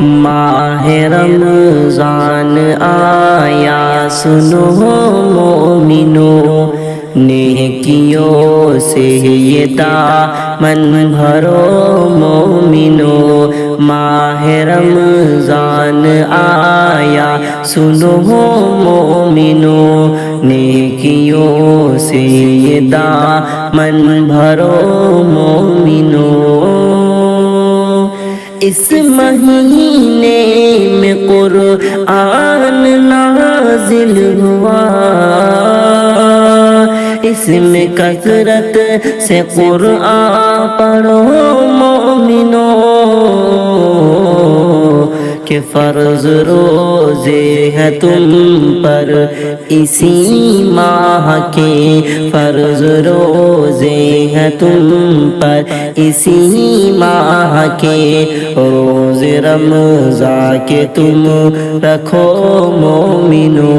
ماہ رمضان آیا سنو مومنو، نیکیوں سے یہ دامن بھرو مومنو۔ ماہ رمضان آیا سنو مومنو، نیکیوں سے یہ دامن بھرو مومنو۔ اس مہینے میں قرآن نازل ہوا، اس میں کثرت سے قرآن پڑھو مومنو، کہ فرض روزے ہیں تم پر اسی ماہ کے، فرض روزے ہیں تم پر اسی ماہ کے، روز رمضان کے تم رکھو مومنو،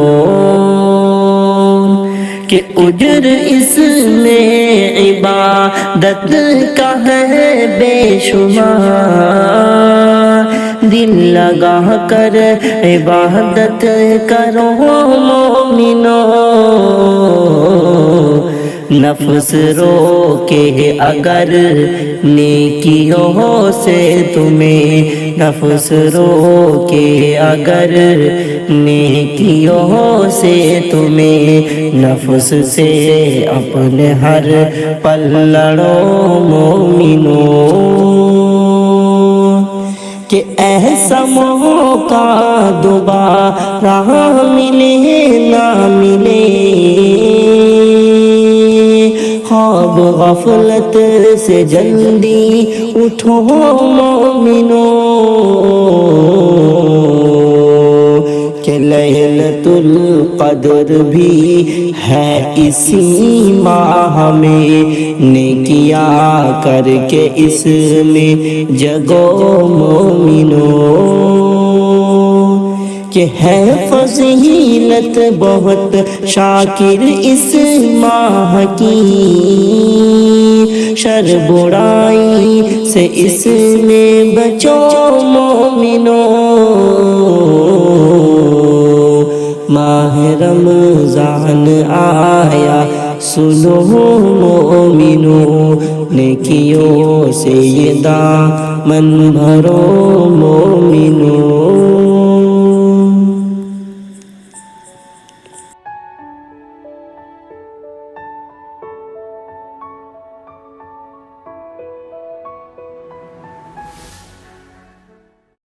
کہ اجر اس میں عبادت کا ہے بے شمار، دل لگا کر عبادت کرو مومنو، نفس روکے اگر نیکیوں سے تمہیں، نفس روکے اگر نیکیوں سے تمہیں، نفس سے اپنے ہر پل لڑو مومنو، کہ ایسا موقع دوبارہ ملے نہ ملے، خواب غفلت سے جلدی اٹھو مومنو، کہ لیلۃ القدر بھی ہے اسی ماہ میں، نیکیاں کر کے اس میں جگو مومنو، کہ ہے فضیلت بہت شاکر اس ماہ کی، شر برائی سے اس میں بچو مومنو، ماہ رمضان آیا سنو مومنو، نیکیوں سے یہ دامن بھرو مومنو۔